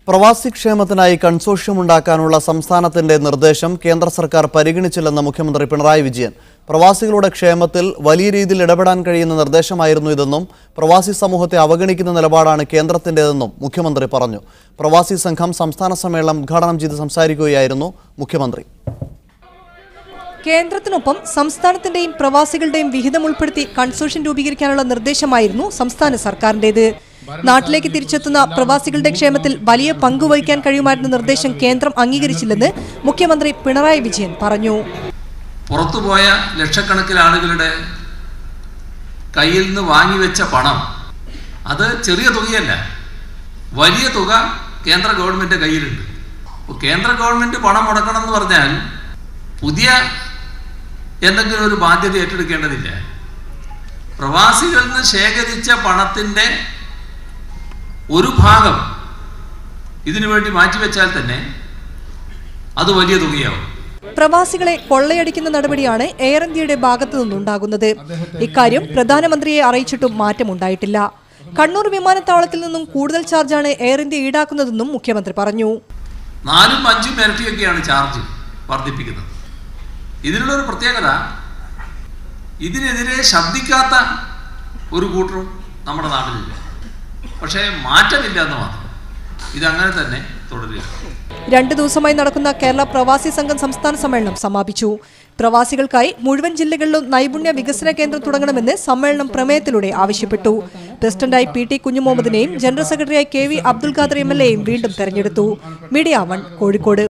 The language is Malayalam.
പ്രവാസി ക്ഷേമത്തിനായി കൺസോർഷ്യം ഉണ്ടാക്കാനുള്ള സംസ്ഥാനത്തിന്റെ നിർദ്ദേശം കേന്ദ്ര സർക്കാർ പരിഗണിച്ചില്ലെന്ന് മുഖ്യമന്ത്രി പിണറായി വിജയൻ. പ്രവാസികളുടെ ക്ഷേമത്തിൽ വലിയ രീതിയിൽ ഇടപെടാൻ കഴിയുന്ന നിർദ്ദേശമായിരുന്നു ഇതെന്നും പ്രവാസി സമൂഹത്തെ അവഗണിക്കുന്ന നിലപാടാണ് കേന്ദ്രത്തിന്റേതെന്നും മുഖ്യമന്ത്രി പറഞ്ഞു. പ്രവാസി സംഘം സംസ്ഥാന സമ്മേളനം ഉദ്ഘാടനം ചെയ്ത് സംസാരിക്കുകയായിരുന്നു മുഖ്യമന്ത്രി. കേന്ദ്രത്തിനൊപ്പം സംസ്ഥാനത്തിന്റെയും പ്രവാസികളുടെയും വിഹിതം ഉൾപ്പെടുത്തി കൺസോർഷ്യം രൂപീകരിക്കാനുള്ള നിർദ്ദേശമായിരുന്നു സംസ്ഥാന സർക്കാരിന്റേത്. നാട്ടിലേക്ക് തിരിച്ചെത്തുന്ന പ്രവാസികളുടെ ക്ഷേമത്തിൽ വലിയ പങ്കുവഹിക്കാൻ കഴിയുമായിരുന്ന നിർദ്ദേശം കേന്ദ്രം അംഗീകരിച്ചില്ലെന്ന് മുഖ്യമന്ത്രി പിണറായി വിജയൻ പറഞ്ഞു. പുറത്തുപോയ ലക്ഷക്കണക്കിന് ആളുകളുടെ കയ്യിൽ നിന്ന് വാങ്ങിവെച്ച പണം അത് ചെറിയ തുകയല്ല, വലിയ തുക കേന്ദ്ര ഗവൺമെന്റ് കയ്യിലുണ്ട്. കേന്ദ്ര ഗവൺമെന്റ് പണം മുടക്കണം എന്ന് പറഞ്ഞാൽ പുതിയ എന്തെങ്കിലും ഒരു ബാധ്യത ഏറ്റെടുക്കേണ്ടതില്ല. പ്രവാസികളിൽ നിന്ന് ശേഖരിച്ച പണത്തിന്റെ ഒരു ഭാഗം ഇതിനു വേണ്ടി മാറ്റിവെച്ചാൽ തന്നെ അത് വലിയ തുകയാവും. പ്രവാസികളെ കൊള്ളയടിക്കുന്ന നടപടിയാണ് എയർ ഇന്ത്യയുടെ ഭാഗത്തു നിന്നുണ്ടാകുന്നത്. ഇക്കാര്യം പ്രധാനമന്ത്രിയെ അറിയിച്ചിട്ടും മാറ്റമുണ്ടായിട്ടില്ല. കണ്ണൂർ വിമാനത്താവളത്തിൽ നിന്നും കൂടുതൽ ചാർജാണ് എയർ ഇന്ത്യ ഈടാക്കുന്നതെന്നും മുഖ്യമന്ത്രി പറഞ്ഞു. 4ഉം 5ഉം ഇരട്ടിയൊക്കെയാണ് ചാർജ് വർദ്ധിപ്പിക്കുന്നത്. ഇതിനുള്ളൊരു പ്രത്യേകത, ഇതിനെതിരെ ശബ്ദിക്കാത്ത ഒരു കൂട്ടരും നമ്മുടെ നാട്ടിലില്ല. പക്ഷേ മാറ്റമില്ല എന്ന് മാത്രം. ഇതങ്ങനെ തന്നെ തുടരുക. 2 ദിവസമായി നടക്കുന്ന കേരള പ്രവാസി സംഘം സംസ്ഥാന സമ്മേളനം സമാപിച്ചു. പ്രവാസികൾക്കായി മുഴുവൻ ജില്ലകളിലും നൈപുണ്യ വികസന കേന്ദ്രം തുടങ്ങണമെന്ന് സമ്മേളനം പ്രമേയത്തിലൂടെ ആവശ്യപ്പെട്ടു. പ്രസിഡന്റായി PT കുഞ്ഞുമുഹമ്മദിനെയും ജനറൽ സെക്രട്ടറിയായി KV അബ്ദുൽ ഖാദർ MLA യും വീണ്ടും തെരഞ്ഞെടുത്തു. മീഡിയ 1 കോഴിക്കോട്.